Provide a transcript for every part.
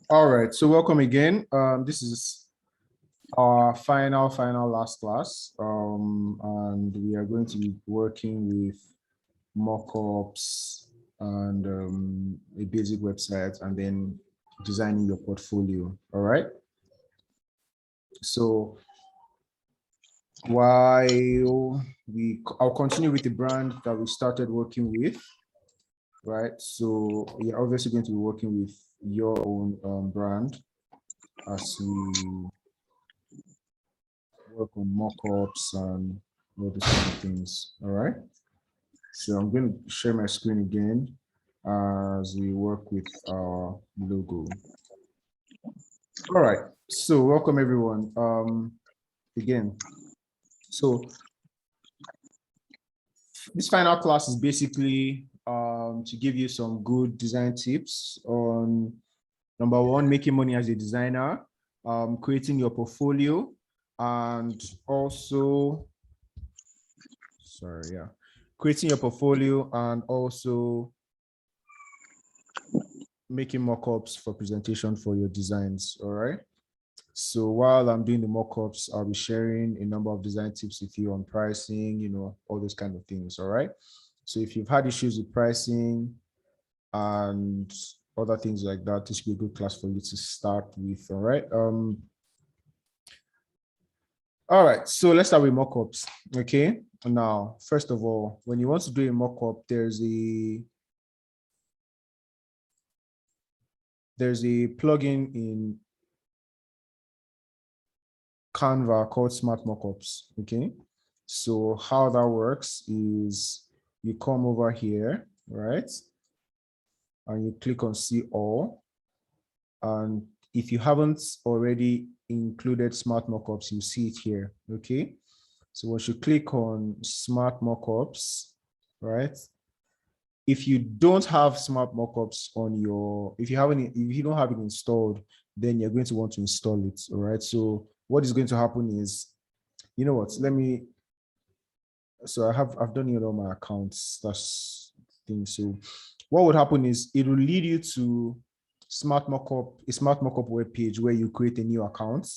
All right, so welcome again. This is our final last class, and we are going to be working with mockups and a basic website, and then designing your portfolio. All right. So while I'll continue with the brand that we started working with. Right, so you're obviously going to be working with your own brand as we work on mockups and all these kind of things. All right, so I'm going to share my screen again as we work with our logo. All right, so welcome everyone. Again, so this final class is basically to give you some good design tips on number one, making money as a designer, creating your portfolio, and also, creating your portfolio and also making mockups for presentation for your designs. All right. So while I'm doing the mockups, I'll be sharing a number of design tips with you on pricing, all those kind of things. All right. So if you've had issues with pricing and other things like that, this will be a good class for you to start with. All right. All right, so let's start with mockups. Okay. Now, first of all, when you want to do a mockup, there's a plugin in Canva called Smart Mockups. Okay. So how that works is you come over here, right? And you click on see all. And if you haven't already included Smart Mockups, you see it here. Okay. So once you click on Smart Mockups, right? If you don't have Smart Mockups on your, if you don't have it installed, then you're going to want to install it. All right. So what is going to happen is, you know what? So I've done it on my accounts. That's the thing. So what would happen is it will lead you to a Smart Mockup web page where you create a new account.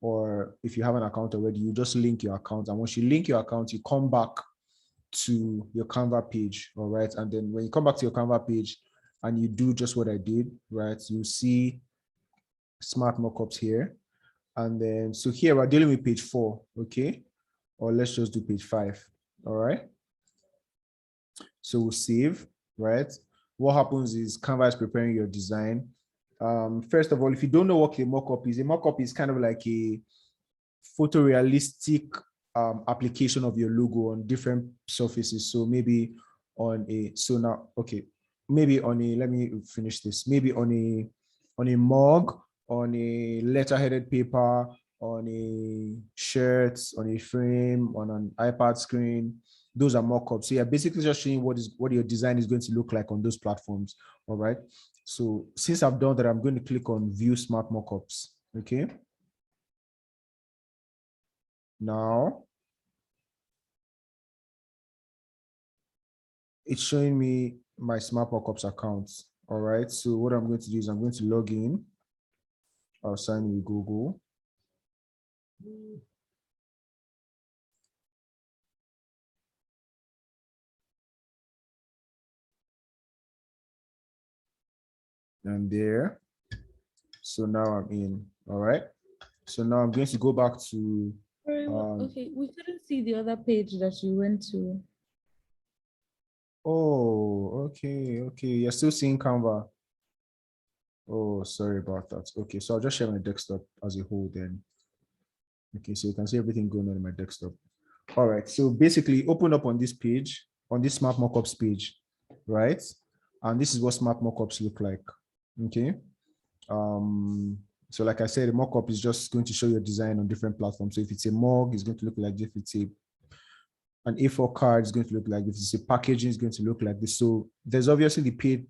Or if you have an account already, you just link your account. And once you link your account, you come back to your Canva page. All right. And then when you come back to your Canva page and you do just what I did, right, you see Smart Mockups here. And then, so here we're dealing with page 4. Okay. Or let's just do page 5. All right. So we'll save, right? What happens is Canva is preparing your design. First of all, if you don't know what a mockup is kind of like a photorealistic application of your logo on different surfaces. So maybe on a, let me finish this. Maybe on a mug, on a letterheaded paper, on a shirt, on a frame, on an iPad screen. Those are mockups. So you're basically just showing what your design is going to look like on those platforms. All right. So since I've done that, I'm going to click on View Smart Mockups. Okay. Now, it's showing me my Smart Mockups account. All right. So what I'm going to do is I'm going to log in. I'll sign in with Google. And there. So now I'm in. All right. So now I'm going to go back to. Okay, we couldn't see the other page that you went to. Oh, okay. You're still seeing Canva. Oh, sorry about that. Okay, so I'll just share my desktop as a whole then. Okay, so you can see everything going on in my desktop. All right, so basically open up on this page, on this Smart Mockups page, right? And this is what Smart Mockups look like, okay? So like I said, the mockup is just going to show your design on different platforms. So if it's a mug, it's going to look like this. If it's an A4 card, it's going to look like this. If it's a packaging, it's going to look like this. So there's obviously the paid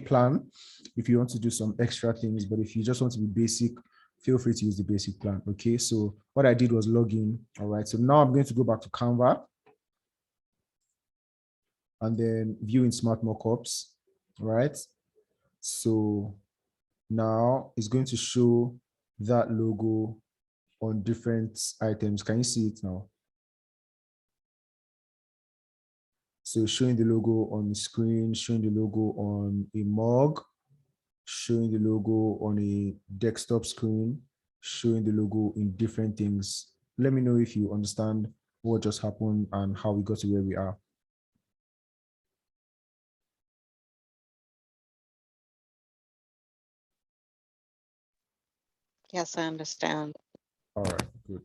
plan if you want to do some extra things, but if you just want to be basic, feel free to use the basic plan. Okay, so what I did was log in. All right, so now I'm going to go back to Canva. and then view in Smart Mockups, right? So now it's going to show that logo on different items. Can you see it now? So showing the logo on the screen, showing the logo on a mug, showing the logo on a desktop screen, showing the logo in different things. Let me know if you understand what just happened and how we got to where we are. Yes, I understand. All right, good.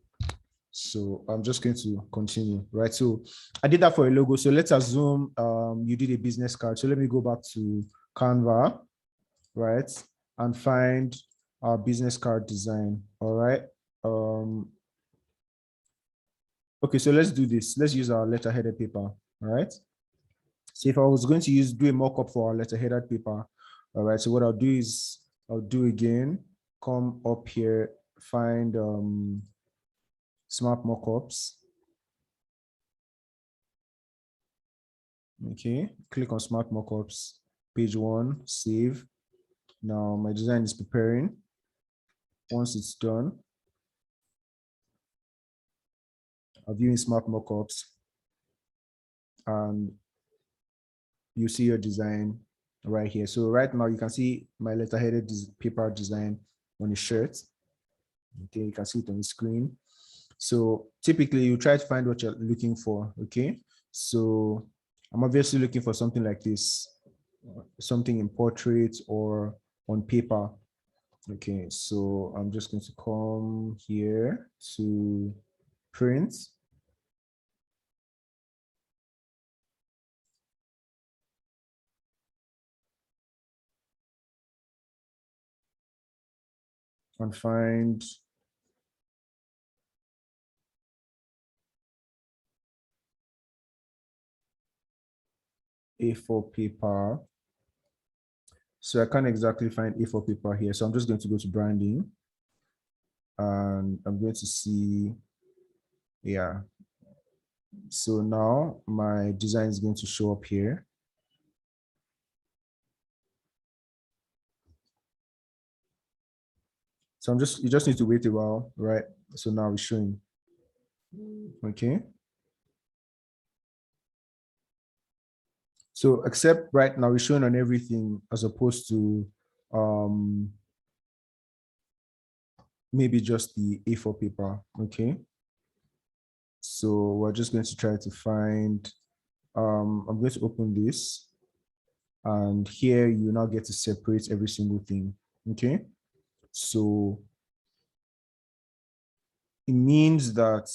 So I'm just going to continue, right? So I did that for a logo. So let's assume you did a business card. So let me go back to Canva, right? And find our business card design, all right? Okay, so let's do this. Let's use our letter-headed paper, all right? So if I was going to do a mock-up for our letter-headed paper, all right, so what I'll do is I'll do again, come up here, find Smart Mockups. Okay, click on Smart Mockups, page 1, save. Now my design is preparing. Once it's done, I'll view in Smart Mockups, and you see your design right here. So right now you can see my letter-headed paper design on the shirt. Okay, you can see it on the screen. So typically you try to find what you're looking for. Okay, so I'm obviously looking for something like this, something in portrait or on paper. Okay, so I'm just going to come here to print. And find A4 paper. So I can't exactly find A4 paper here. So I'm just going to go to branding, and I'm going to see, yeah. So now my design is going to show up here. So you just need to wait a while, right? So now it's showing, okay? So except right now it's showing on everything as opposed to maybe just the A4 paper, okay? So we're just going to try to find, I'm going to open this, and here you now get to separate every single thing, okay? So it means that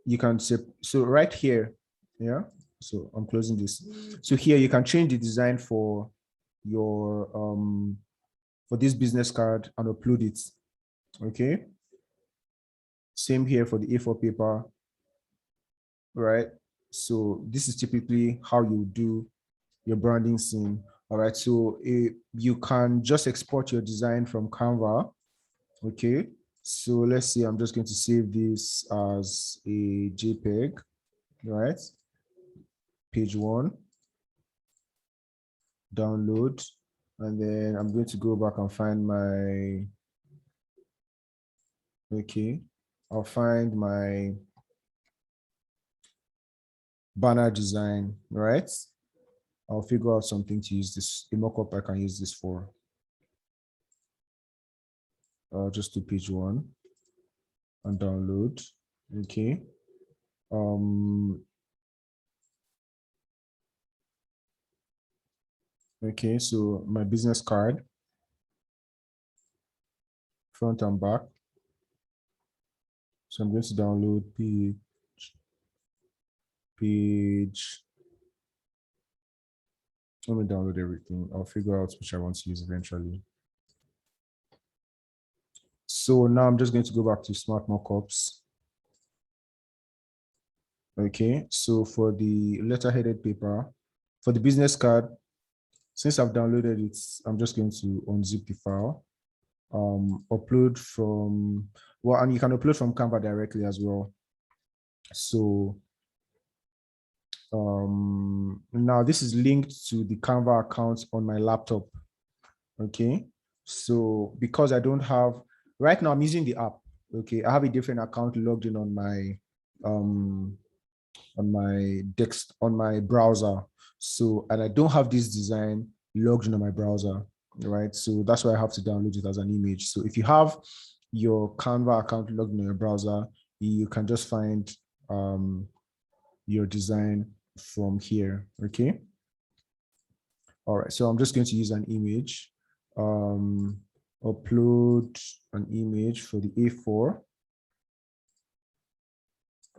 you can, so right here, yeah, so I'm closing this. So here you can change the design for your, for this business card and upload it, okay? Same here for the A4 paper, right? So this is typically how you do your branding scene, all right? So you can just export your design from Canva, okay? So let's see, I'm just going to save this as a JPEG, right? Page 1, download, and then I'm going to go back and find my, okay, I'll find my banner design, right? I'll figure out something to use this, a mockup I can use this for. Just do page 1 and download, okay. Okay, so my business card, front and back. So I'm going to download page. Let me download everything. I'll figure out which I want to use eventually. So now I'm just going to go back to Smart Mockups. Okay, so for the letter-headed paper, for the business card, since I've downloaded it, I'm just going to unzip the file, upload from, well, and you can upload from Canva directly as well. So Now this is linked to the Canva account on my laptop. Okay. So because I don't have, right now I'm using the app. Okay. I have a different account logged in on my browser. So, and I don't have this design logged in on my browser, right? So that's why I have to download it as an image. So if you have your Canva account logged in your browser, you can just find your design from here. Okay. All right. So I'm just going to use an image. Upload an image for the A4.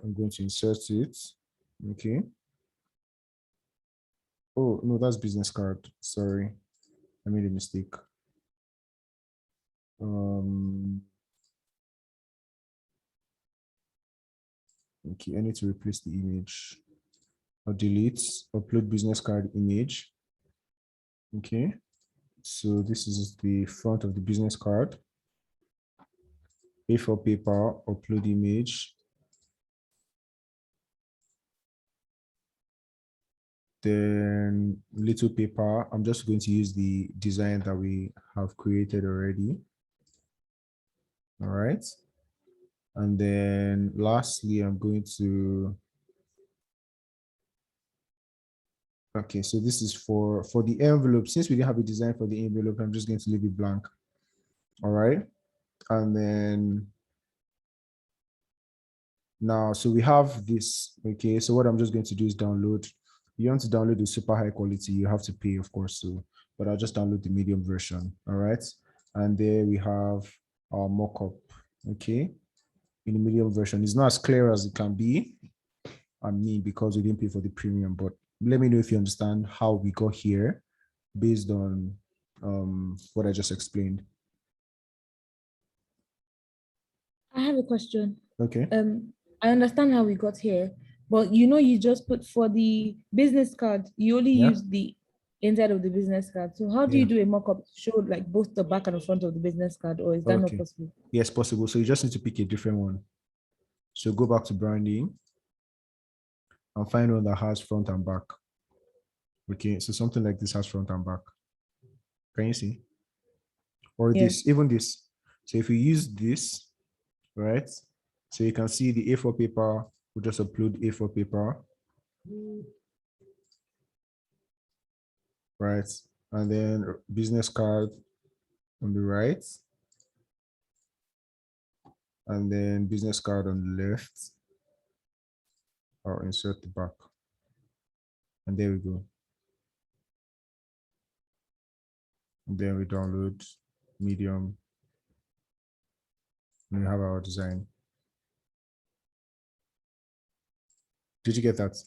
I'm going to insert it. Okay. Oh, no, that's business card. Sorry, I made a mistake. Okay, I need to replace the image. Or delete, upload business card image. Okay, so this is the front of the business card. A4 paper, upload image. Then little paper, I'm just going to use the design that we have created already. All right. And then lastly, I'm going to, okay, so this is for the envelope. Since we didn't have a design for the envelope, I'm just going to leave it blank. All right. And then now, so we have this, okay, so what I'm just going to do is download. You want to download the super high quality, you have to pay, of course, so, but I'll just download the medium version, all right? And there we have our mockup, okay? In the medium version, it's not as clear as it can be, I mean, because we didn't pay for the premium, but let me know if you understand how we got here based on what I just explained. I have a question. Okay. I understand how we got here, but you just put for the business card, you only Yeah. use the inside of the business card. So how do Yeah. you do a mock-up to show like both the back and the front of the business card, or is that not Okay. possible? Yes, possible. So you just need to pick a different one. So go back to branding and find one that has front and back. Okay, so something like this has front and back. Can you see? Or Yeah. this, even this. So if you use this, right? So you can see the A4 paper, we just upload A4 paper, right? And then business card on the right, and then business card on the left. I'll insert the back. And there we go. And then we download medium. And we have our design. Did you get that?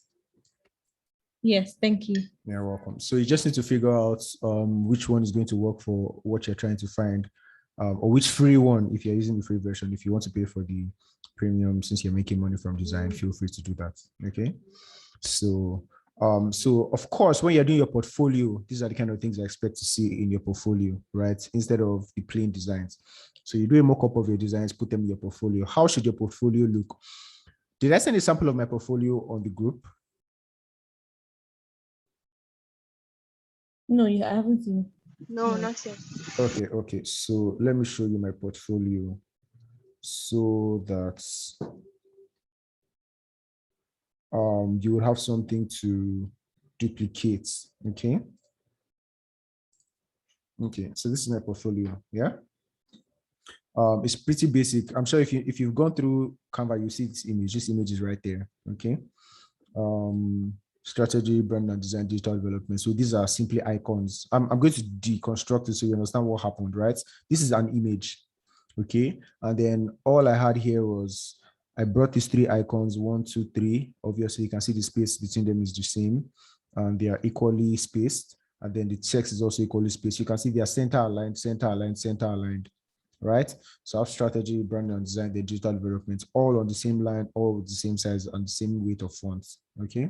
Yes, thank you. You're welcome. So you just need to figure out which one is going to work for what you're trying to find, or which free one, if you're using the free version. If you want to pay for the premium, since you're making money from design, feel free to do that. Okay. So, so of course, when you're doing your portfolio, these are the kind of things I expect to see in your portfolio, right? Instead of the plain designs. So you do a mock-up of your designs, put them in your portfolio. How should your portfolio look? Did I send a sample of my portfolio on the group? No, I haven't seen. No, No. not yet. Okay. So let me show you my portfolio so that you will have something to duplicate. Okay. Okay, so this is my portfolio. Yeah. It's pretty basic. I'm sure if you've gone through Canva, you see this image. This image is right there. Okay. Strategy, brand and design, digital development. So these are simply icons. I'm going to deconstruct it so you understand what happened, right? This is an image. Okay. And then all I had here was I brought these three icons, 1, 2, 3. Obviously, you can see the space between them is the same, and they are equally spaced. And then the text is also equally spaced. You can see they are center aligned, center aligned, center aligned, right? So I have strategy, brand and design, the digital development, all on the same line, all with the same size and the same weight of fonts. Okay.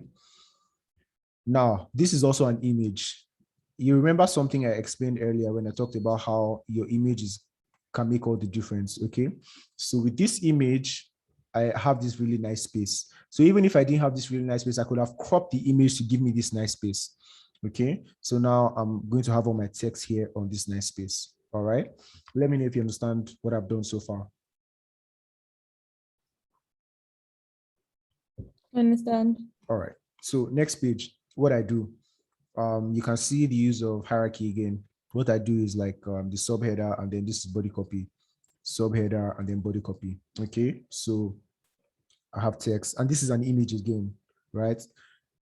Now, this is also an image. You remember something I explained earlier when I talked about how your images can make all the difference. Okay. So with this image, I have this really nice space. So even if I didn't have this really nice space, I could have cropped the image to give me this nice space. Okay, so now I'm going to have all my text here on this nice space. All right, let me know if you understand what I've done so far. Understand. All right, so next page, what I do, you can see the use of hierarchy again. What I do is like the subheader, and then this is body copy, subheader, and then body copy. Okay, so I have text, and this is an image again, right?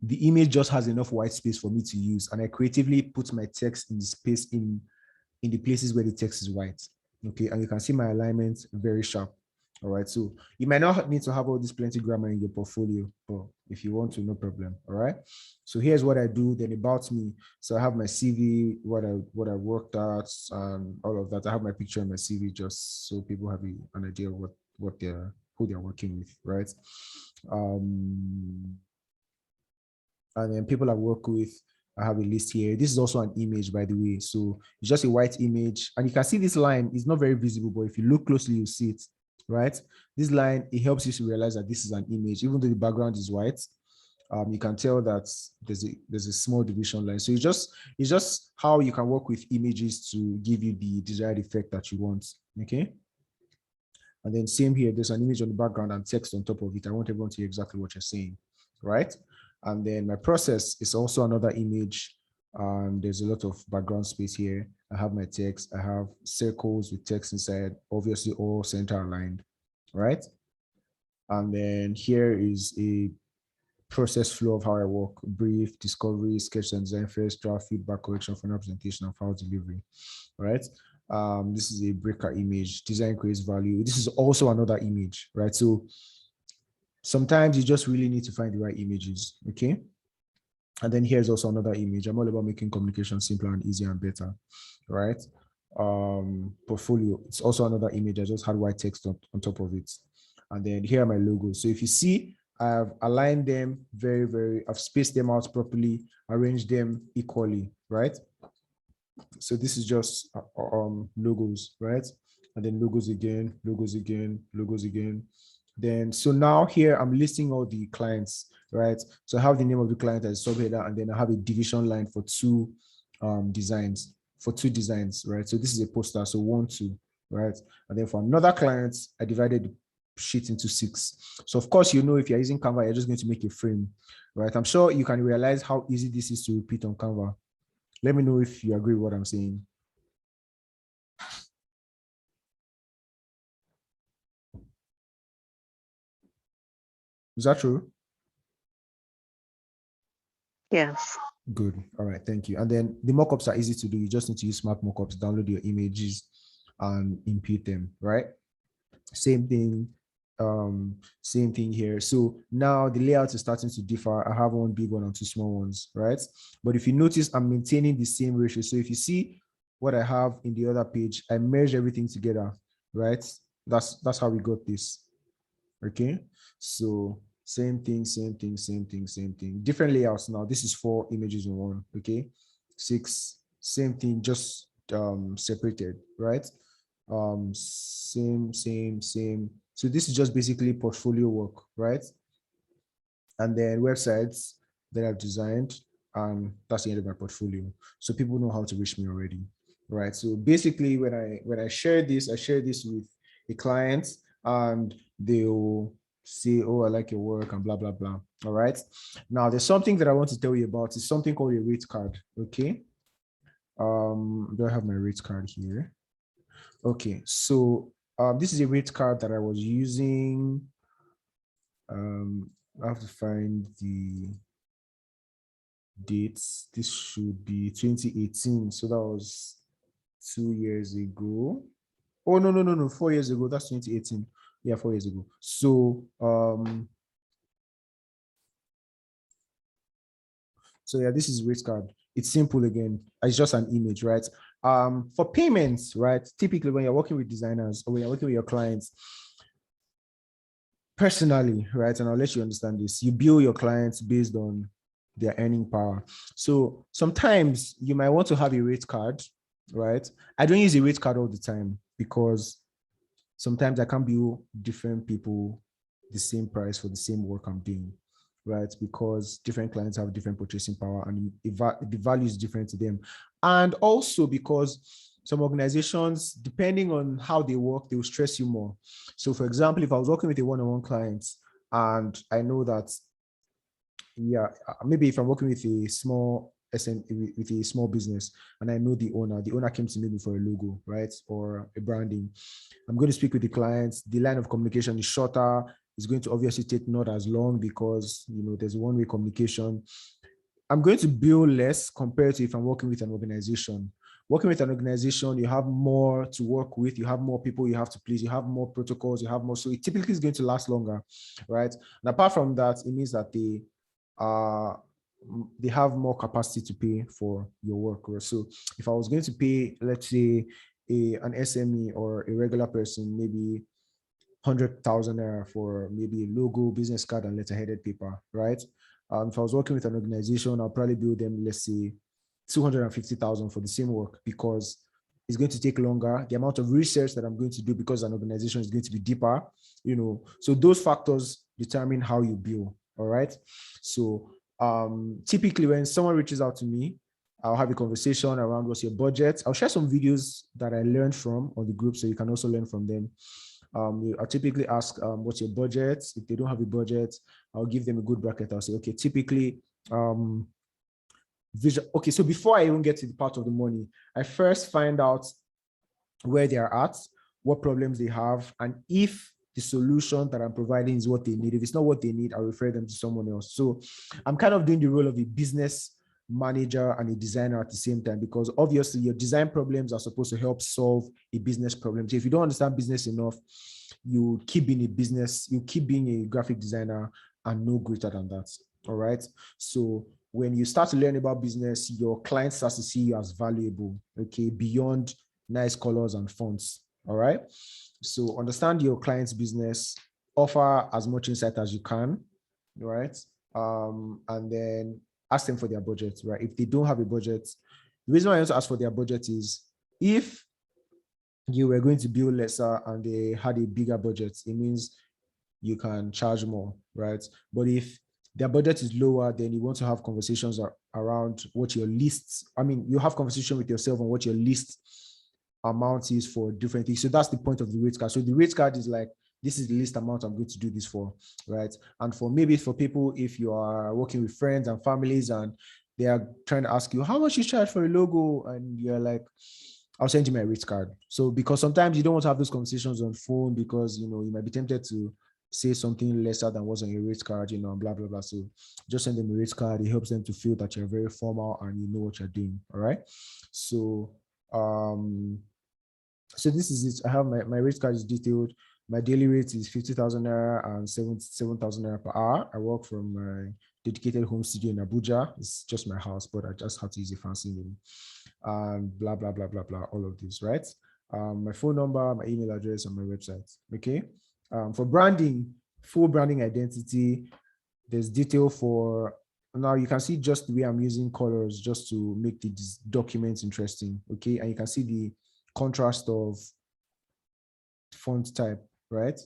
The image just has enough white space for me to use, and I creatively put my text in the space in the places where the text is white. Okay, and you can see my alignment very sharp. All right, so you might not need to have all this plenty grammar in your portfolio, but if you want to, no problem. All right, so here's what I do. Then about me, so I have my CV, what I worked at, and all of that. I have my picture in my CV just so people have an idea of what they're who they're working with, right? Um, and then people I work with, I have a list here. This is also an image, by the way. So it's just a white image. And you can see this line is not very visible, but if you look closely, you see it, right? This line, it helps you to realize that this is an image. Even though the background is white, you can tell that there's a small division line. So it's just how you can work with images to give you the desired effect that you want, okay? And then same here, there's an image on the background and text on top of it. I want everyone to hear exactly what you're saying, right? And then my process is also another image. There's a lot of background space here. I have my text. I have circles with text inside, obviously all center aligned, right? And then here is a process flow of how I work: brief, discovery, sketch and design first, draft, feedback, correction, final presentation, and file delivery, right? This is a breaker image. Design creates value. This is also another image, right? So sometimes you just really need to find the right images, okay? And then here's also another image. I'm all about making communication simpler and easier and better, right? Portfolio, it's also another image. I just had white text on top of it. And then here are my logos. So if you see, I've aligned them I've spaced them out properly, arranged them equally, right? So this is just logos, right? And then logos again, logos again, logos again. Then, so now here I'm listing all the clients, right? So I have the name of the client as subheader, and then I have a division line for two designs, right? So this is a poster, so 1, 2, right? And then for another client, I divided the sheet into 6. So of course, if you're using Canva, you're just going to make a frame, right? I'm sure you can realize how easy this is to repeat on Canva. Let me know if you agree with what I'm saying. Is that true? Yes. Good. All right. Thank you. And then the mockups are easy to do. You just need to use Smart Mockups, download your images and input them, right? Same thing. Same thing here. So now the layout is starting to differ. I have one big one and two small ones, right? But if you notice, I'm maintaining the same ratio. So if you see what I have in the other page, I merge everything together, right? That's how we got this. Okay. So same thing, same thing, same thing, same thing. Different layouts now. This is 4 images in one. Okay. 6, same thing, just separated, right? Same. So this is just basically portfolio work, right? And then websites that I've designed, that's the end of my portfolio. So people know how to reach me already, right? So basically, when I share this with a client, and they'll say, "Oh, I like your work," and blah blah blah. All right. Now, there's something that I want to tell you about. It's something called a rate card. Okay. Do I have my rate card here? Okay. So this is a rate card that I was using. I have to find the dates. This should be 2018. So that was 2 years ago. Oh, no, 4 years ago. That's 2018. Yeah, 4 years ago. So, yeah, this is rate card. It's simple again. It's just an image, right? For payments, right? Typically, when you're working with designers or when you're working with your clients, personally, right? And I'll let you understand this. You bill your clients based on their earning power. So sometimes you might want to have a rate card, right? I don't use a rate card all the time because sometimes I can't bill different people the same price for the same work I'm doing, right? Because different clients have different purchasing power and the value is different to them. And also because some organizations, depending on how they work, they will stress you more. So for example, if I was working with a one-on-one client and I know that, yeah, maybe if I'm working with a small with a small business and I know the owner came to me for a logo, right? Or a branding. I'm going to speak with the clients. The line of communication is shorter. It's going to obviously take not as long because, there's one-way communication. I'm going to bill less compared to if I'm working with an organization. Working with an organization, you have more to work with, you have more people you have to please, you have more protocols, you have more. So it typically is going to last longer, right? And apart from that, it means that they have more capacity to pay for your work. Right? So if I was going to pay, let's say, an SME or a regular person, maybe 100,000 naira for maybe a logo, business card, and letterheaded paper, right? If I was working with an organization, I'll probably bill them, let's say, 250,000 for the same work because it's going to take longer. The amount of research that I'm going to do because an organization is going to be deeper, So those factors determine how you bill. All right. So typically when someone reaches out to me, I'll have a conversation around what's your budget. I'll share some videos that I learned from on the group so you can also learn from them. I typically ask, what's your budget? If they don't have a budget, I'll give them a good bracket. I'll say, okay, typically, okay, so before I even get to the part of the money, I first find out where they are at, what problems they have, and if the solution that I'm providing is what they need. If it's not what they need, I'll refer them to someone else. So I'm kind of doing the role of a business manager and a designer at the same time, because obviously your design problems are supposed to help solve a business problem. So if you don't understand business enough, you keep being a business, you keep being a graphic designer and no greater than that. All right. So when you start to learn about business, your client starts to see you as valuable, okay, beyond nice colors and fonts. All right. So understand your client's business, offer as much insight as you can, right? And then ask them for their budget, right? If they don't have a budget, the reason why I want to ask for their budget is if you were going to bill lesser and they had a bigger budget, it means you can charge more, right? But if their budget is lower, then you want to have conversations around what your least, you have conversation with yourself on what your least amount is for different things. So that's the point of the rate card. So the rate card is like, this is the least amount I'm going to do this for, right? And for people, if you are working with friends and families and they are trying to ask you, how much you charge for a logo? And you're like, I'll send you my rate card. So because sometimes you don't want to have those conversations on phone because, you might be tempted to say something lesser than what's on your rate card, blah, blah, blah. So just send them a rate card. It helps them to feel that you're very formal and you know what you're doing. All right. So, so this is it. I have my rate card is detailed. My daily rate is 50,000 naira and 7,000 naira per hour. I work from my dedicated home studio in Abuja. It's just my house, but I just have to use a fancy name. And blah, blah, blah, blah, blah, all of this, right? My phone number, my email address, and my website, okay? For branding, full branding identity, there's detail for, now you can see just the way I'm using colors just to make the documents interesting, okay? And you can see the contrast of font type, right?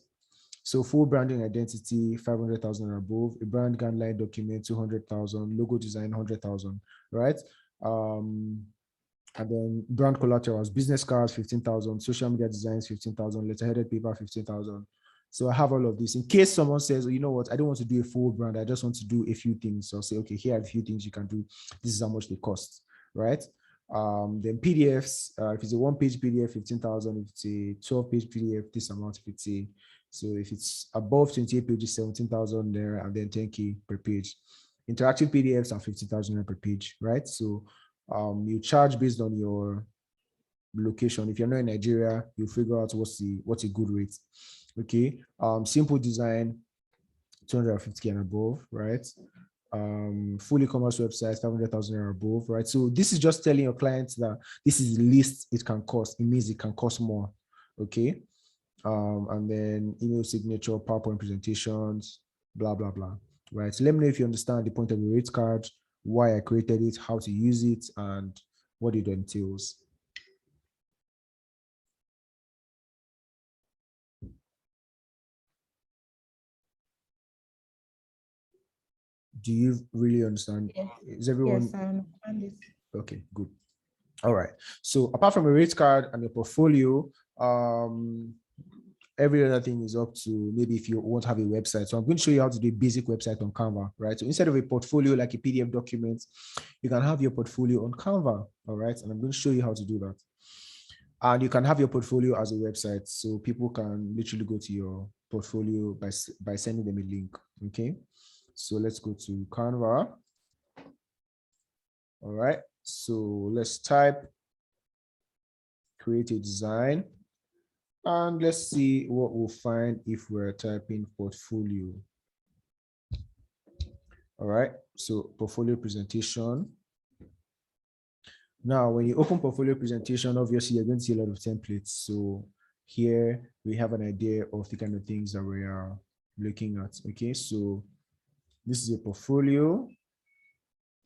So full branding identity, 500,000 or above, a brand guideline document, 200,000, logo design, 100,000, right? And then brand collaterals, business cards, 15,000, social media designs, 15,000, letterheaded paper, 15,000. So I have all of this in case someone says, oh, you know what, I don't want to do a full brand. I just want to do a few things. So I'll say, okay, here are a few things you can do. This is how much they cost, right? Then PDFs, if it's a one-page PDF, 15,000. If it's a 12-page PDF, this amount. So if it's above 28 pages, 17,000 there, and then 10K per page. Interactive PDFs are 50,000 per page, right? So you charge based on your location. If you're not in Nigeria, you figure out what's a good rate. Okay. Simple design, 250K and above, right? Full e-commerce website, 500,000 or above, right? So this is just telling your clients that this is the least it can cost. It means it can cost more. Okay. And then email signature, PowerPoint presentations, blah, blah, blah. Right. So let me know if you understand the point of the rate card, why I created it, how to use it, and what it entails. Do you really understand? Yes. Is everyone Yes, I understand this. okay? Good. All right. So apart from a rate card and your portfolio, um, every other thing is up to maybe if you want to have a website. So I'm going to show you how to do a basic website on Canva, right? So instead of a portfolio like a PDF document, you can have your portfolio on Canva, all right? And I'm going to show you how to do that. And you can have your portfolio as a website, so people can literally go to your portfolio by sending them a link, okay? So let's go to Canva. All right, so let's type create a design, and let's see what we'll find if we're typing portfolio. All right, so portfolio presentation. Now, when you open portfolio presentation, obviously you're going to see a lot of templates. So here we have an idea of the kind of things that we are looking at. Okay, so this is a portfolio.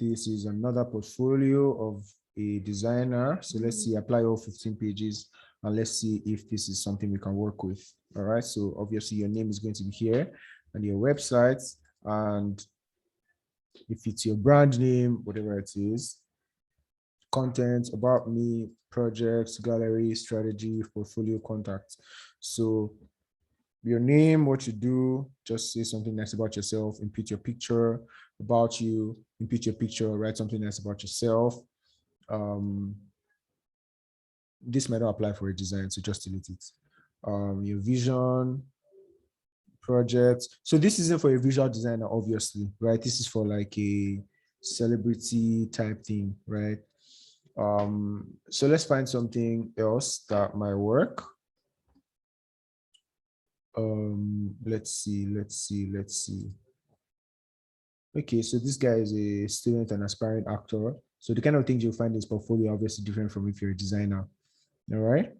This is another portfolio of a designer. So let's see, apply all 15 pages, and let's see if this is something we can work with. All right, so obviously your name is going to be here and your website, and if it's your brand name, whatever it is, content, about me, projects, gallery, strategy, portfolio, contact. So your name, what you do, just say something nice about yourself, input your picture, about you, input your picture, write something nice about yourself. This might not apply for a design, so just delete it. Your vision, project. So this isn't for a visual designer, obviously, right? This is for like a celebrity type thing, right? So let's find something else that might work. Let's see. Okay, so this guy is a student and aspiring actor. So the kind of things you'll find in his portfolio are obviously different from if you're a designer. All right.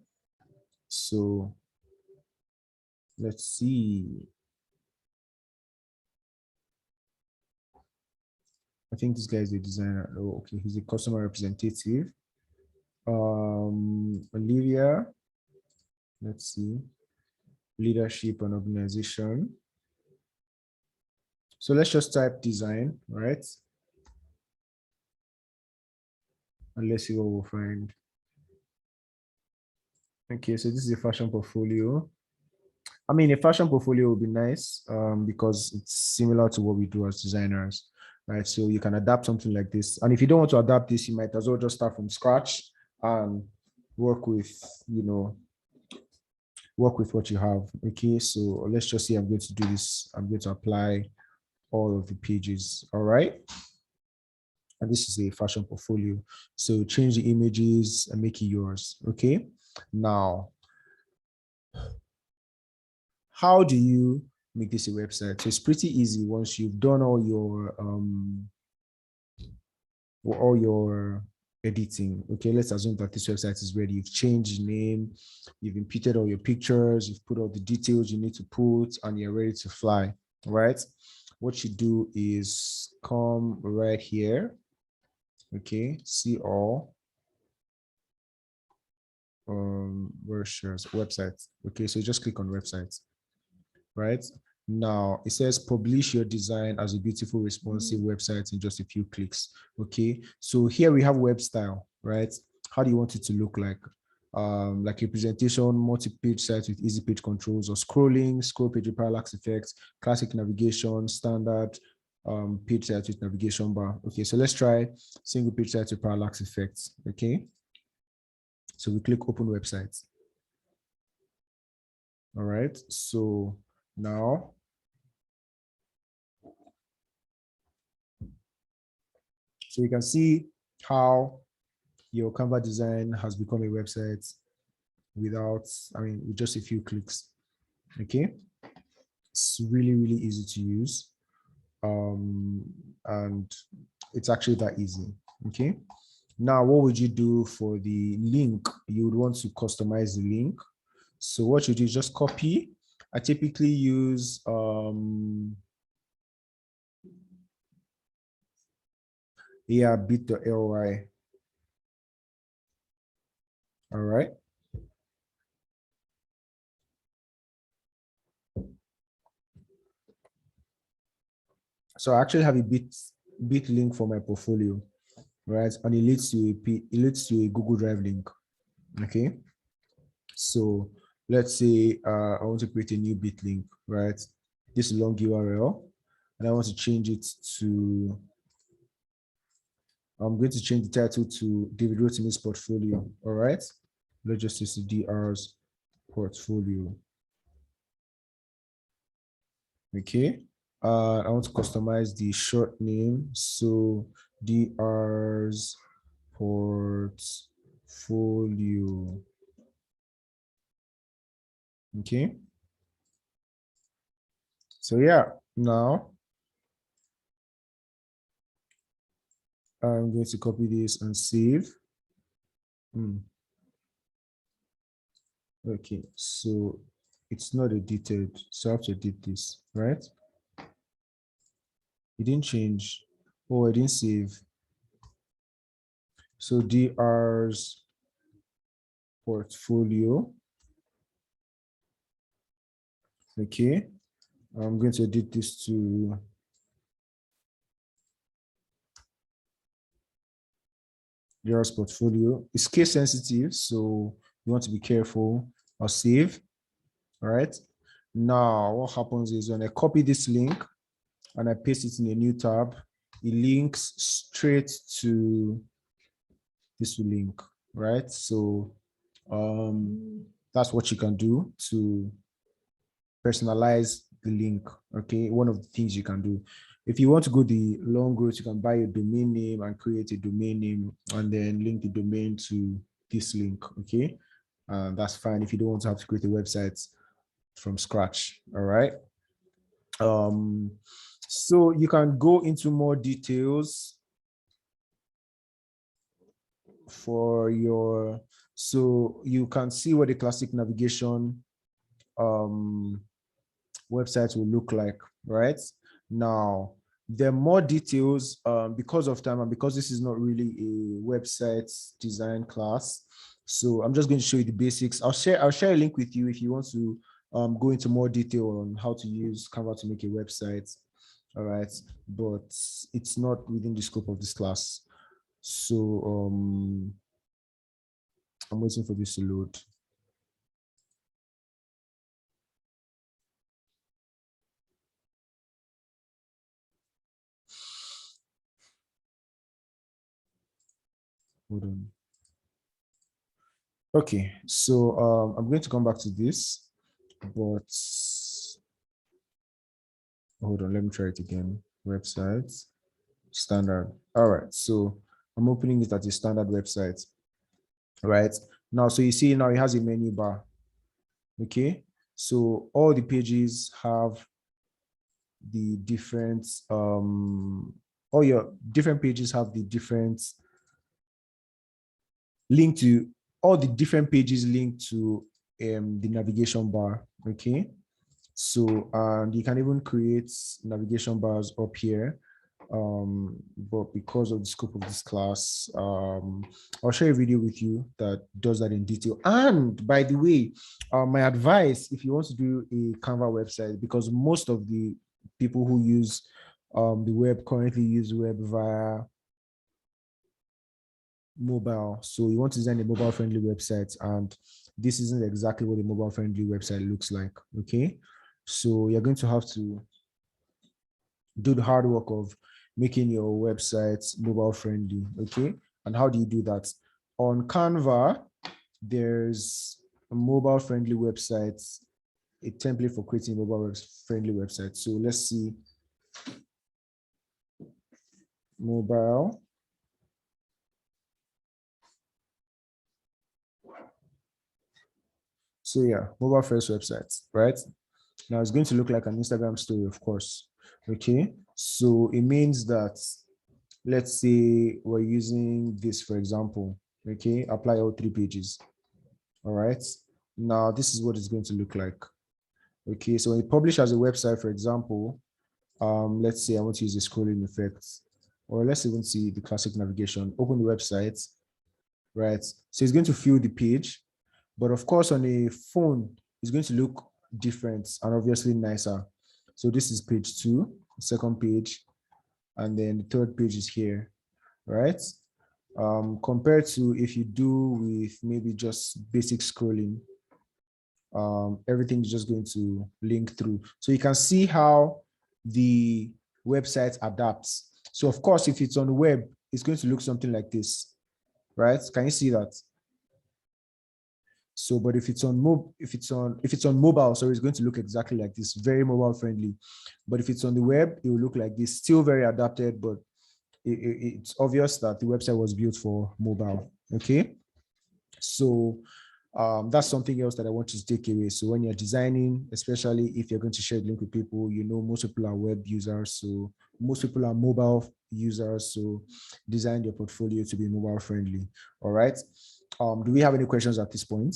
So let's see. I think this guy is a designer. Oh, okay, he's a customer representative. Olivia. Let's see. Leadership and organization. So let's just type design, right? And let's see what we'll find. Okay, so this is a fashion portfolio. I mean, a fashion portfolio would be nice because it's similar to what we do as designers, right? So you can adapt something like this. And if you don't want to adapt this, you might as well just start from scratch and work with, work with what you have. Okay, so let's just say I'm going to do this. I'm going to apply all of the pages, all right? And this is a fashion portfolio. So change the images and make it yours, okay? Now, how do you make this a website? So it's pretty easy once you've done all your editing. Okay, let's assume that this website is ready. You've changed the name, you've inputted all your pictures, you've put all the details you need to put, and you're ready to fly, right? What you do is come right here. Okay, see all versions, websites. Okay, so just click on websites, right? Now it says publish your design as a beautiful responsive website in just a few clicks. Okay, so here we have web style, right? How do you want it to look like a presentation, multi-page site with easy page controls, or scrolling, scroll page with parallax effects, classic navigation, standard page site with navigation bar. Okay, so let's try single page site with parallax effects. Okay, so we click open website. All right, so now so you can see how your Canva design has become a website with just a few clicks. Okay, it's really, really easy to use. And it's actually that easy. Okay, now what would you do for the link? You would want to customize the link. So what you do is just copy. I typically use bit.ly. All right. So I actually have a bit link for my portfolio, right? And it leads to a Google Drive link. Okay. So let's say I want to create a new bit link, right? This long URL, and I want to change it to, I'm going to change the title to David Rotimi's portfolio. All right. Let's just use the DR's portfolio. Okay. I want to customize the short name. So DR's portfolio. Okay. So yeah, now I'm going to copy this and save. Okay, so it's not edited, so I have to edit this, right? It didn't change. Oh, I didn't save. So DR's portfolio. Okay, I'm going to edit this to DR's portfolio. It's case sensitive, so you want to be careful. I'll save. All right. Now, what happens is when I copy this link and I paste it in a new tab, it links straight to this link, right? So that's what you can do to personalize the link. Okay, one of the things you can do. If you want to go the long route, you can buy a domain name and create a domain name and then link the domain to this link. Okay, that's fine if you don't want to have to create a website from scratch. All right. So you can go into more details for your, so you can see what the classic navigation website will look like, right? Now, there are more details because of time and because this is not really a website design class. So I'm just going to show you the basics. I'll share a link with you if you want to go into more detail on how to use Canva to make a website. All right, but it's not within the scope of this class. So I'm waiting for this to load. Hold on. Okay, so I'm going to come back to this, but hold on, let me try it again. Websites, standard. All right, so I'm opening it as a standard website, right? Now, so you see now it has a menu bar, okay? So all the pages have the different, all your different pages have the different link to, all the different pages linked to the navigation bar, okay? So, and you can even create navigation bars up here. But because of the scope of this class, I'll share a video with you that does that in detail. And by the way, my advice, if you want to do a Canva website, because most of the people who use the web currently use web via mobile. So you want to design a mobile friendly website, and this isn't exactly what a mobile friendly website looks like. Okay. So you're going to have to do the hard work of making your website mobile friendly. Okay. And how do you do that? On Canva, there's a mobile friendly website, a template for creating a mobile friendly website. So let's see. Mobile. So yeah, mobile first websites, right? Now it's going to look like an Instagram story, of course. Okay, so it means that, let's say we're using this, for example, okay, apply all 3 pages. All right, now this is what it's going to look like. Okay, so when you publish as a website, for example, let's say I want to use a scrolling effect, or let's even see the classic navigation, open the website, right? So it's going to fill the page, but of course on a phone, it's going to look different and obviously nicer. So this is page 2, second page, and then the third page is here, right? Compared to if you do with maybe just basic scrolling, everything is just going to link through. So you can see how the website adapts. So of course, if it's on the web, it's going to look something like this, right? Can you see that? So, but if it's on mobile, so it's going to look exactly like this, very mobile friendly. But if it's on the web, it will look like this, still very adapted, but it's obvious that the website was built for mobile. Okay, so that's something else that I want you to take away. So when you're designing, especially if you're going to share the link with people, you know, most people are web users, so most people are mobile users. So design your portfolio to be mobile friendly. All right. Do we have any questions at this point?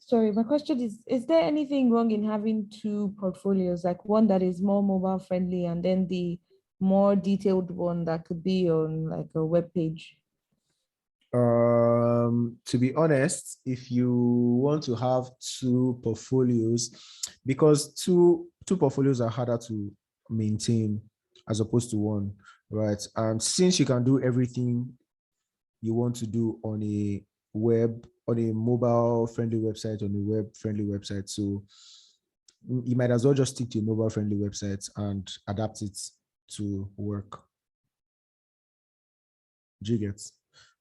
Sorry, my question is there anything wrong in having two portfolios, like one that is more mobile friendly and then the more detailed one that could be on like a web page? To be honest, if you want to have two portfolios, because two portfolios are harder to maintain as opposed to one, right? And since you can do everything you want to do on a mobile friendly website, on a web friendly website, so you might as well just stick to a mobile friendly website and adapt it to work. Do you get?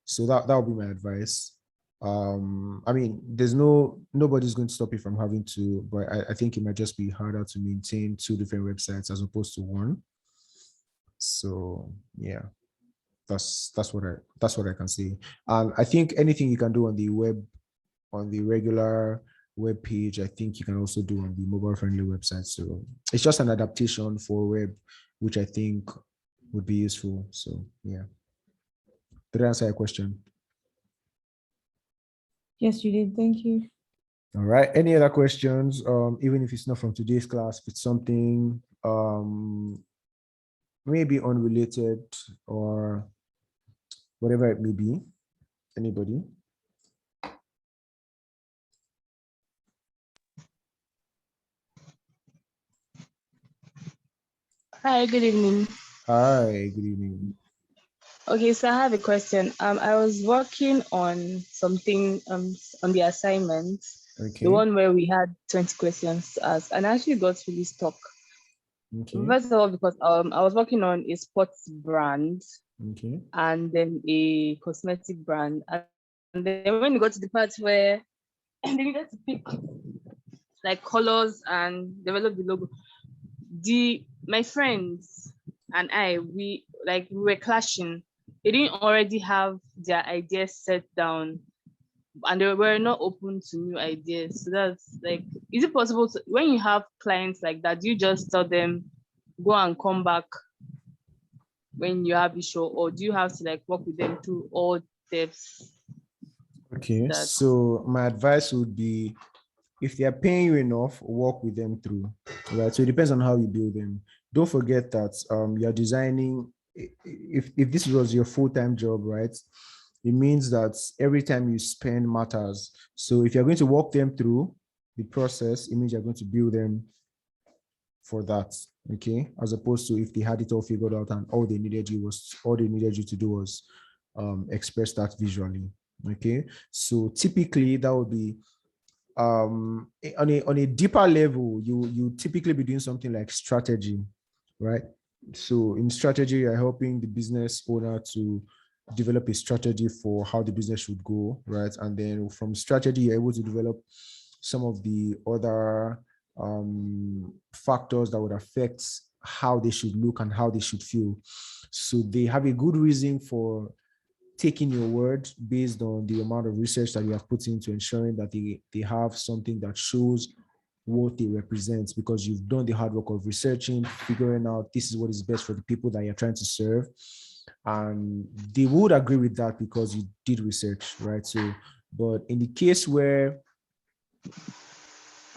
So that would be my advice. I mean, nobody's going to stop you from having to, but I think it might just be harder to maintain two different websites as opposed to one. So yeah, that's what I can say. And I think anything you can do on the web, on the regular web page, I think you can also do on the mobile friendly website. So it's just an adaptation for web, which I think would be useful. So yeah. Did I answer your question? Yes, you did. Thank you. All right. Any other questions? Even if it's not from today's class, if it's something maybe unrelated or whatever it may be. Anybody? Hi, good evening. Hi, good evening. Okay, so I have a question. I was working on something on the assignment, Okay. the one where we had 20 questions to ask, and I actually got really stuck. Okay. First of all, because I was working on a sports brand Okay. and then a cosmetic brand, and then when we got to the part where they needed to pick like colors and develop the logo, my friends and we were clashing. They didn't already have their ideas set down and they were not open to new ideas. So that's like, is it possible to, when you have clients like that, do you just tell them go and come back when you have a show, or do you have to like work with them through all depths? Okay. That So my advice would be, if they are paying you enough, work with them through, right? So it depends on how you build them. Don't forget that you're designing. If this was your full-time job, right? It means that every time you spend matters. So if you're going to walk them through the process, it means you're going to build them for that. Okay, as opposed to if they had it all figured out and all they needed you to do was express that visually. Okay, so typically that would be on a deeper level, you typically be doing something like strategy, right? So in strategy, you're helping the business owner to develop a strategy for how the business should go, right? And then from strategy, you're able to develop some of the other factors that would affect how they should look and how they should feel. So they have a good reason for taking your word based on the amount of research that you have put into ensuring that they have something that shows what they represent, because you've done the hard work of researching, figuring out this is what is best for the people that you're trying to serve. And they would agree with that because you did research, right? So, but in the case where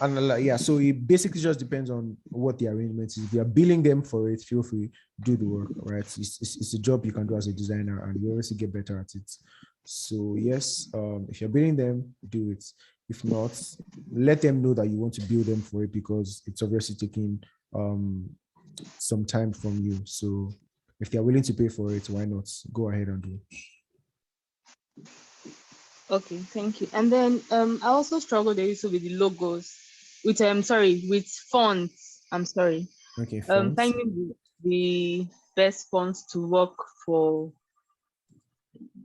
And yeah, so it basically just depends on what the arrangement is. If you are billing them for it, feel free, do the work, right? It's a job you can do as a designer, and you obviously get better at it. So yes, if you're billing them, do it. If not, let them know that you want to bill them for it, because it's obviously taking some time from you. So if they're willing to pay for it, why not? Go ahead and do it. Okay, thank you. And then I also struggled a little with the logos, with with fonts. I'm sorry. Okay, fonts. Finding the best fonts to work for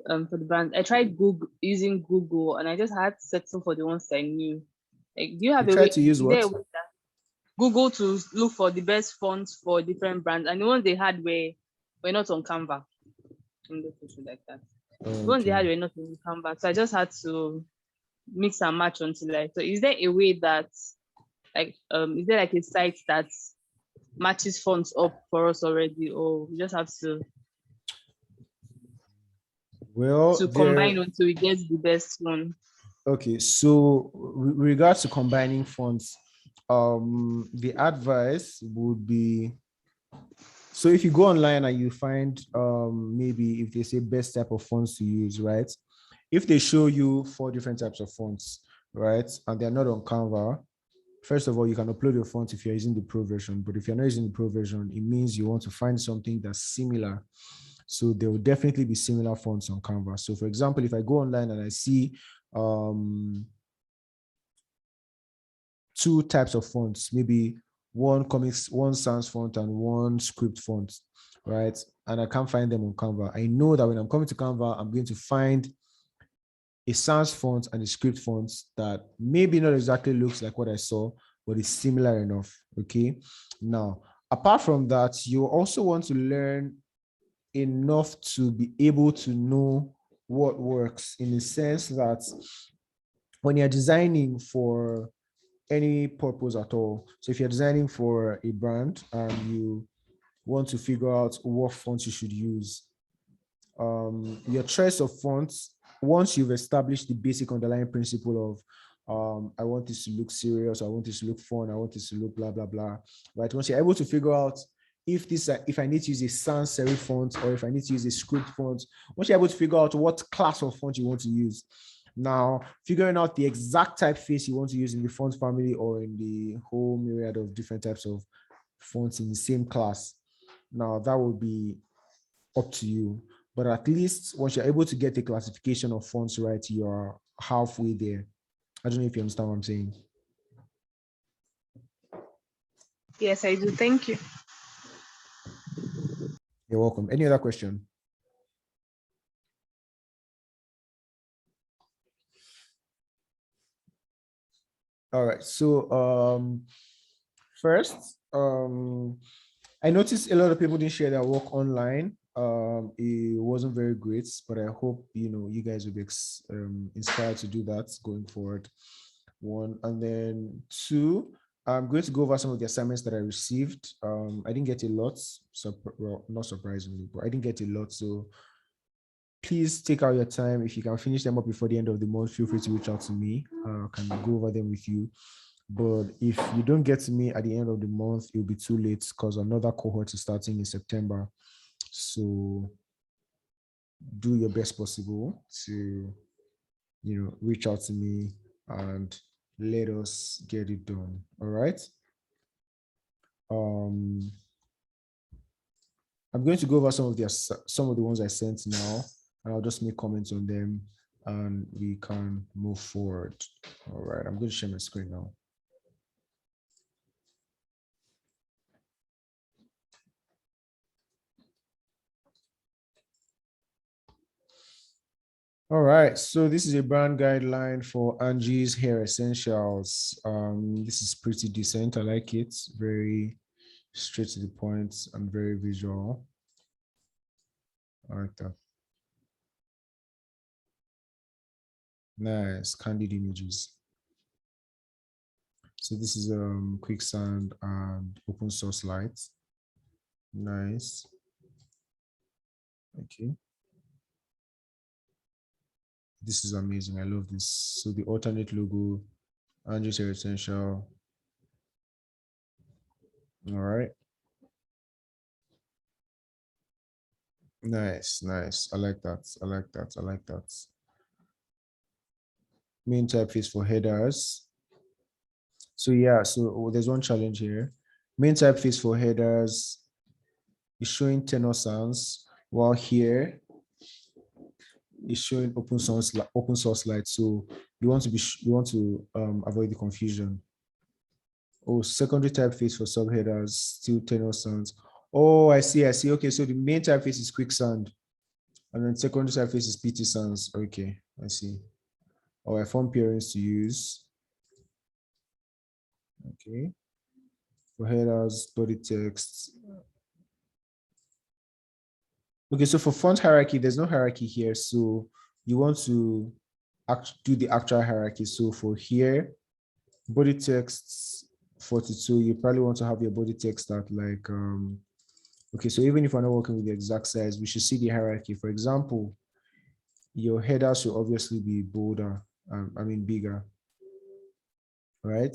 the brand. I tried Google using Google, and I just had to settle for the ones I knew. Like, do you You have a try way? to use Is there what? a way that Google to look for the best fonts for different brands? And the ones they had were not on Canva. Like that. The ones they Okay. had were not on Canva, so I just had to mix and match until like. So, is there a way that is there like a site that matches fonts up for us already, or we just have Well, to combine until we get the best one? okay, so regards to combining fonts, the advice would be, so if you go online and you find maybe if they say best type of fonts to use, right? If they show you 4 different types of fonts, right, and they're not on Canva, first of all, you can upload your font if you're using the pro version. But if you're not using the pro version, it means you want to find something that's similar. So there will definitely be similar fonts on Canva. So for example, if I go online and I see 2 types of fonts, maybe one comics, one sans font and one script font, right? And I can't find them on Canva. I know that when I'm coming to Canva, I'm going to find a sans font and a script font that maybe not exactly looks like what I saw, but it's similar enough. Okay. Now, apart from that, you also want to learn enough to be able to know what works, in the sense that when you're designing for any purpose at all, so if you're designing for a brand and you want to figure out what fonts you should use, your choice of fonts, once you've established the basic underlying principle of I want this to look serious, I want this to look fun, I want this to look blah blah blah, right? Once you're able to figure out if I need to use a sans serif font or if I need to use a script font, once you're able to figure out what class of font you want to use, now figuring out the exact typeface you want to use in the font family or in the whole myriad of different types of fonts in the same class, now that will be up to you. But at least once you're able to get the classification of fonts right, you're halfway there. I don't know if you understand what I'm saying. Yes, I do. Thank you. You're welcome. Any other question? All right. So first, I noticed a lot of people didn't share their work online. It wasn't very great, but I hope you guys will be inspired to do that going forward. 1, and then 2, I'm going to go over some of the assignments that I received. I didn't get a lot, so well, not surprisingly, but I didn't get a lot. So please take out your time. If you can finish them up before the end of the month, feel free to reach out to me. I can go over them with you. But if you don't get to me at the end of the month, it'll be too late because another cohort is starting in September. So do your best possible to, reach out to me and let us get it done. All right. I'm going to go over some of the ones I sent now, and I'll just make comments on them and we can move forward. All right. I'm going to share my screen now. All right, so this is a brand guideline for Angie's Hair Essentials. This is pretty decent. I like it. Very straight to the point and very visual. I like that. Nice, candid images. So this is quicksand and open source light. Nice. Okay. This is amazing. I love this. So the alternate logo and just essential. All right. Nice, nice. I like that. I like that. I like that. Main typeface for headers. So yeah, so there's one challenge here. Main typeface for headers is showing tenor sounds, while here is showing open source light. So you want to avoid the confusion. Oh, secondary typeface for subheaders, still tenor sounds. Oh, I see, I see. Okay, so the main typeface is quicksand, and then secondary typeface is PT sounds. Okay, I see. Or I form pairings to use. Okay. For headers, body text. Okay, so for font hierarchy, there's no hierarchy here. So you want to do the actual hierarchy. So for here, body text 42, you probably want to have your body text at like, okay, so even if we're not working with the exact size, we should see the hierarchy. For example, your header should obviously be bolder, bigger, right?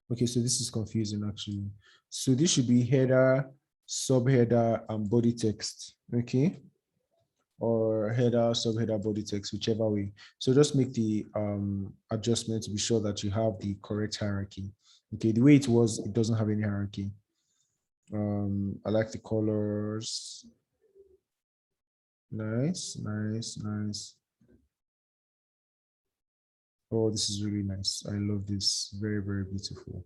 Okay, so this is confusing actually. So this should be header, subheader, and body text, okay? Or header, subheader, body text, whichever way. So just make the adjustment to be sure that you have the correct hierarchy. Okay, the way it was, it doesn't have any hierarchy. I like the colors. Nice, nice, nice. Oh, this is really nice. I love this. Very, very beautiful.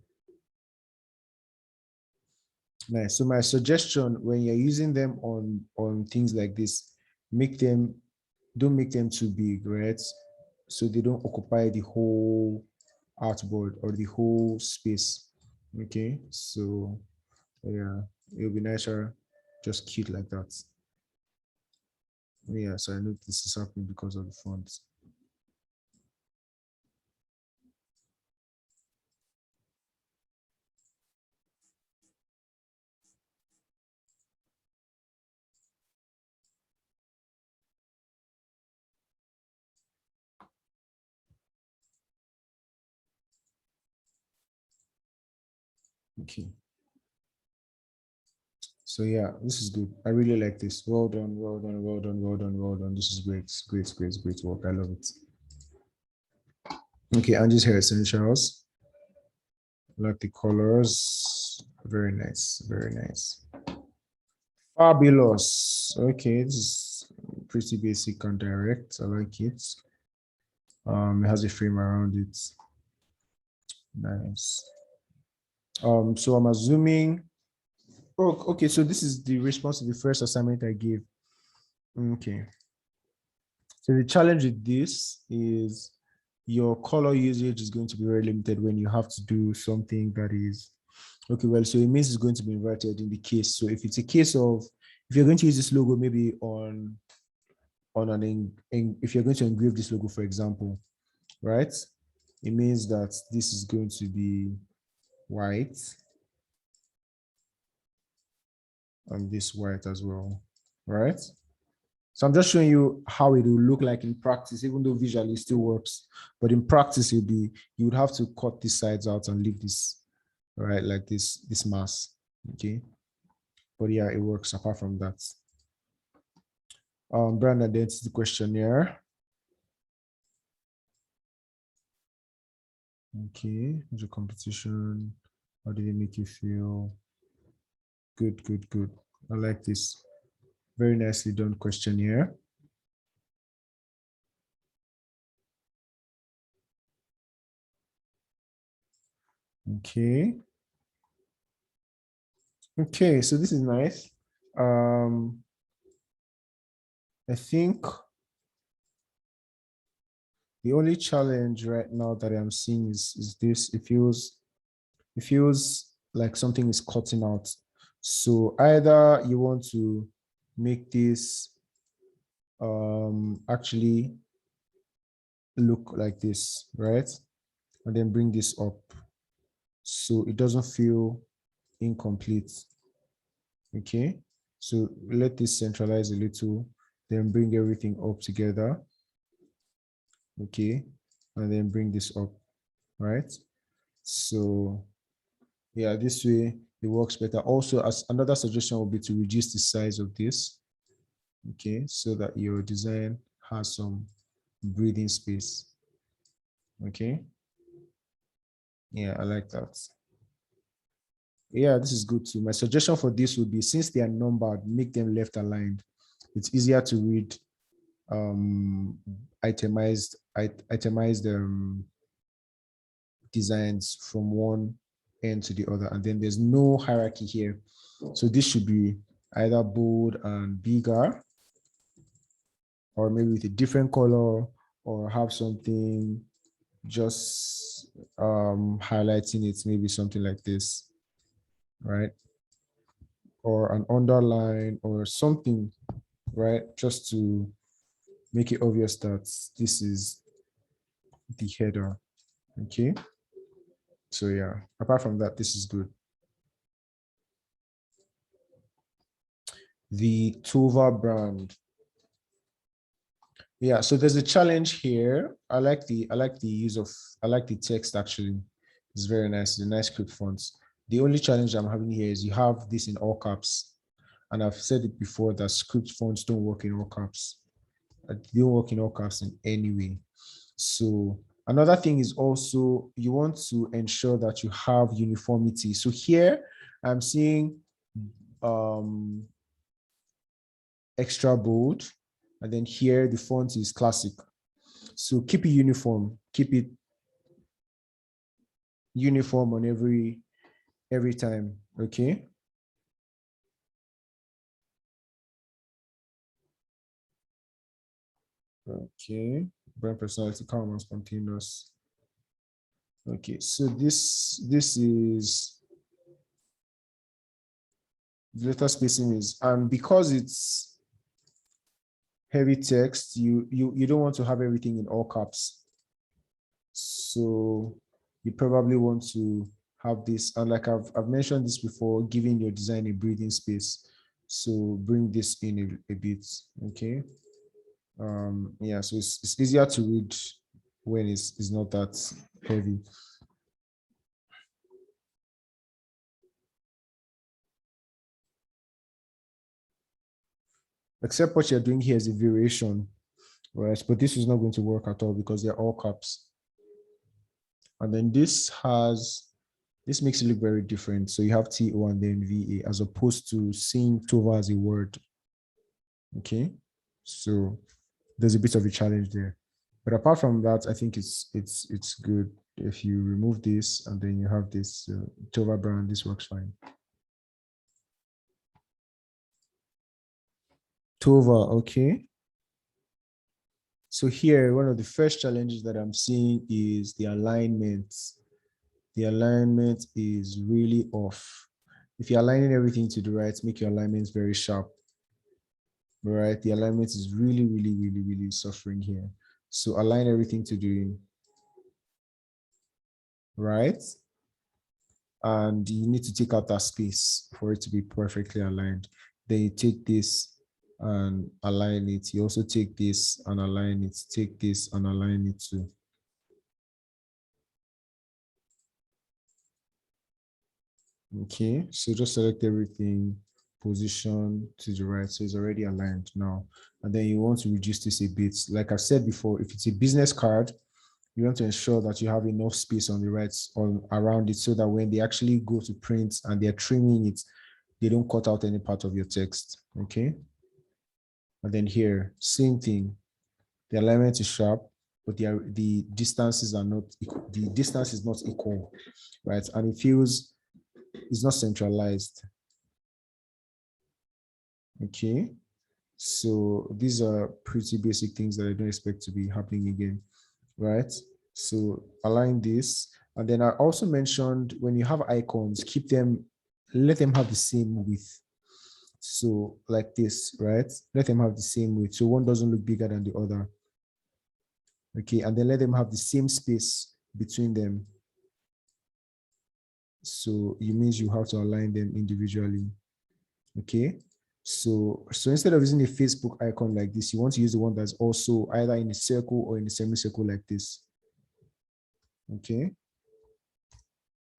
Nice. So my suggestion when you're using them on things like this, don't make them too big, right? So they don't occupy the whole artboard or the whole space. Okay. So yeah, it'll be nicer, just cute like that. Yeah, so I know this is happening because of the font. Okay. So yeah, this is good. I really like this. Well done, well done, well done, well done, well done. This is great, great, great, great work. I love it. Okay, Angie's hair essentials. I like the colors. Very nice, very nice. Fabulous. Okay, this is pretty basic and direct. I like it. It has a frame around it. Nice. So I'm assuming. Oh, okay. So this is the response to the first assignment I gave. Okay. So the challenge with this is your color usage is going to be very limited when you have to do something that is okay. Well, so it means it's going to be inverted in the case. So if it's a case of if you're going to use this logo maybe if you're going to engrave this logo, for example, right? It means that this is going to be white and this white as well, right? So I'm just showing you how it will look like in practice, even though visually it still works. But in practice, you would have to cut these sides out and leave this, right, like this mass, okay? But yeah, it works apart from that. Brand identity questionnaire. Okay, the competition. How did it make you feel? Good, good, good. I like this. Very nicely done questionnaire. Okay. Okay, so this is nice. I think the only challenge right now that I'm seeing is this. It feels like something is cutting out. So either you want to make this actually look like this, right? And then bring this up so it doesn't feel incomplete. Okay, so let this centralize a little, then bring everything up together. okay, and then bring this up, right? So yeah, this way it works better. Also, as another suggestion would be to reduce the size of this, okay, so that your design has some breathing space. Okay, yeah, I like that. Yeah, this is good too. My suggestion for this would be, since they are numbered, make them left aligned. It's easier to read itemized designs from one end to the other, and then there's no hierarchy here. So this should be either bold and bigger, or maybe with a different color, or have something just highlighting it, maybe something like this, right? Or an underline or something, right? Just to make it obvious that this is the header, okay? So yeah, apart from that, this is good. The Tova brand. Yeah, so there's a challenge here. I like the use of, I like the text actually. It's very nice. It's a nice script fonts. The only challenge I'm having here is you have this in all caps. And I've said it before that script fonts don't work in all caps. They don't work in all caps in any way. So another thing is also you want to ensure that you have uniformity. So here I'm seeing extra bold, and then here the font is classic. So keep it uniform, keep it uniform on every time, okay? Okay, brand personality, calm and spontaneous. Okay, so this is the letter spacing is, and because it's heavy text, you don't want to have everything in all caps. So you probably want to have this, and like I've mentioned this before, giving your design a breathing space. So bring this in a bit, okay? Yeah, so it's easier to read when it's not that heavy. Except what you're doing here is a variation, right? But this is not going to work at all because they're all caps. And then this makes it look very different. So you have TO and then VA, as opposed to seeing Tova as a word. Okay, so there's a bit of a challenge there. But apart from that, I think it's good. If you remove this and then you have this Tova brand, this works fine. Tova, okay. So here, one of the first challenges that I'm seeing is the alignment. The alignment is really off. If you're aligning everything to the right, make your alignments very sharp. All right, the alignment is really suffering here. So align everything to the right. And you need to take out that space for it to be perfectly aligned. Then you take this and align it. You also take this and align it. Take this and align it too. Okay, so just select everything, position to the right, so it's already aligned now. And then you want to reduce this a bit. Like I said before, if it's a business card, you want to ensure that you have enough space on the right or around it, so that when they actually go to print and they're trimming it, they don't cut out any part of your text. Okay. And then here, same thing. The alignment is sharp, but the distances are not equal. The distance is not equal, right? And it feels it's not centralized. Okay. So these are pretty basic things that I don't expect to be happening again, right? So align this. And then I also mentioned when you have icons, keep them, let them have the same width. So like this, right? Let them have the same width. So one doesn't look bigger than the other. Okay, and then let them have the same space between them. So it means you have to align them individually. Okay, So instead of using a Facebook icon like this, you want to use the one that's also either in a circle or in a semicircle like this. Okay.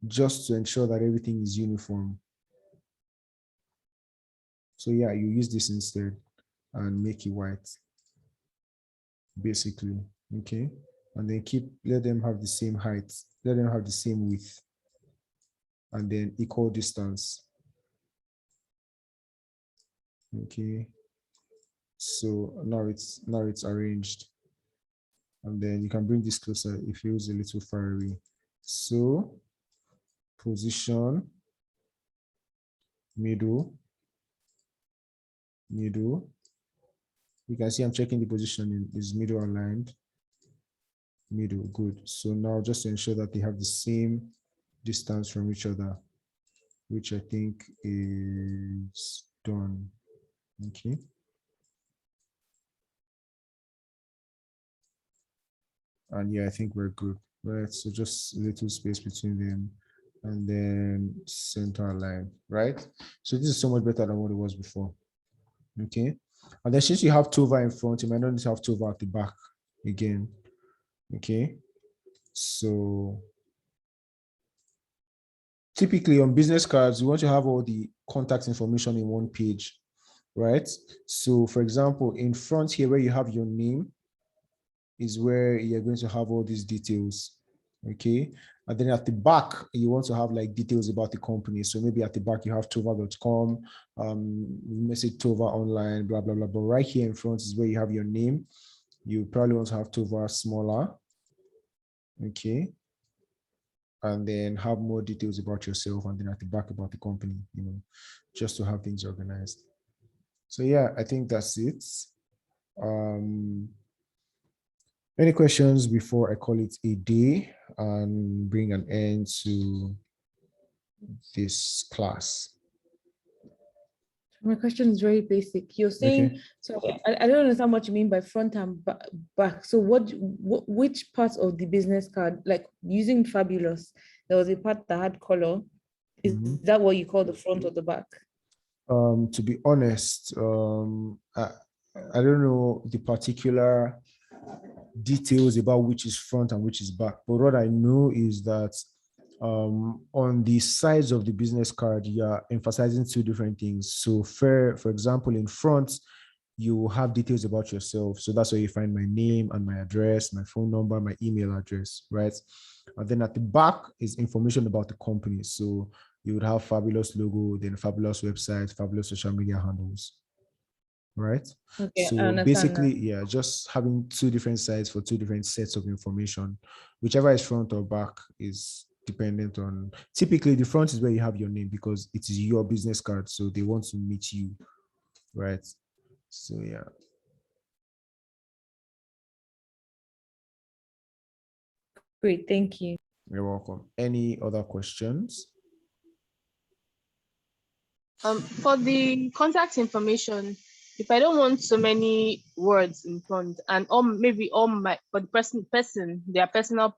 Just to ensure that everything is uniform. So yeah, you use this instead and make it white, basically. Okay. And then let them have the same height, let them have the same width, and then equal distance. Okay. So now it's arranged. And then you can bring this closer. It feels a little far away. So position, middle. You can see I'm checking the positioning is middle aligned. Middle, good. So now just to ensure that they have the same distance from each other, which I think is done. Okay. And yeah, I think we're good. Right. So just a little space between them and then center line, right? So this is so much better than what it was before. Okay. And then since you have Tova in front, you might not need to have Tova at the back again. Okay. So typically on business cards, you want to have all the contact information in one page, right? So for example, in front here where you have your name is where you're going to have all these details, okay? And then at the back, you want to have like details about the company. So maybe at the back, you have tova.com, message Tova online, blah, blah, blah. But right here in front is where you have your name. You probably want to have Tova smaller, okay? And then have more details about yourself, and then at the back about the company, just to have things organized. So yeah, I think that's it. Any questions before I call it a day and bring an end to this class? My question is very basic. You're saying, Okay. so I don't understand what you mean by front and back. So which part of the business card, like using Fabulous, there was a part that had color. Is that what you call the front or the back? To be honest, I don't know the particular details about which is front and which is back, but what I know is that on the sides of the business card, you are emphasizing two different things. So for example, in front, you have details about yourself. So that's where you find my name and my address, my phone number, my email address, right? And then at the back is information about the company. So you would have Fabulous logo, then Fabulous website, Fabulous social media handles, right? Okay, I So understand basically, that. yeah, just having two different sites for two different sets of information, whichever is front or back is dependent on, typically the front is where you have your name because it is your business card. So they want to meet you, right? So yeah. Great, thank you. You're welcome. Any other questions? For the contact information, if I don't want so many words in front, and maybe all my for the person their personal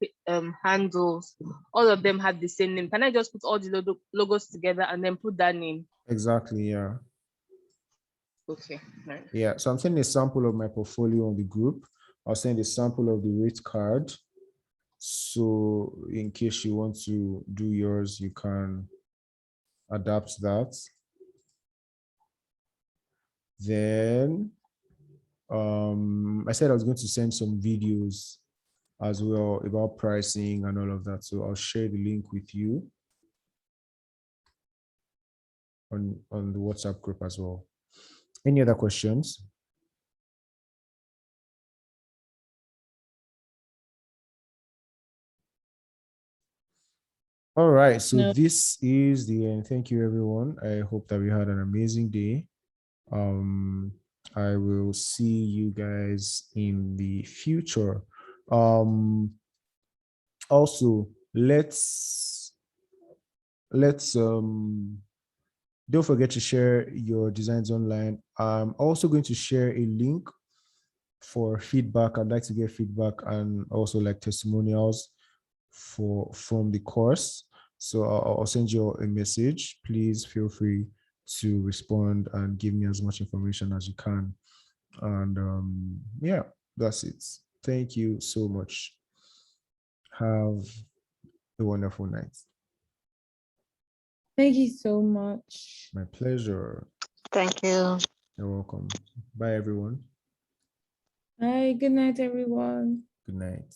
handles, all of them have the same name. Can I just put all the logos together and then put that name? Exactly, yeah. Okay. Right. Yeah, so I'm sending a sample of my portfolio on the group. I'll send a sample of the rate card. So in case you want to do yours, you can adapt that. Then I said I was going to send some videos as well about pricing and all of that. So I'll share the link with you on the WhatsApp group as well. Any other questions? All right, so No. this is the end. Thank you, everyone. I hope that we had an amazing day. I will see you guys in the future. Also, let's don't forget to share your designs online. I'm also going to share a link for feedback. I'd like to get feedback and also like testimonials from the course. So I'll send you a message. Please feel free to respond and give me as much information as you can. And yeah, that's it. Thank you so much. Have a wonderful night. Thank you so much. My pleasure. Thank you. You're welcome. Bye, everyone. Bye. Good night, everyone. Good night.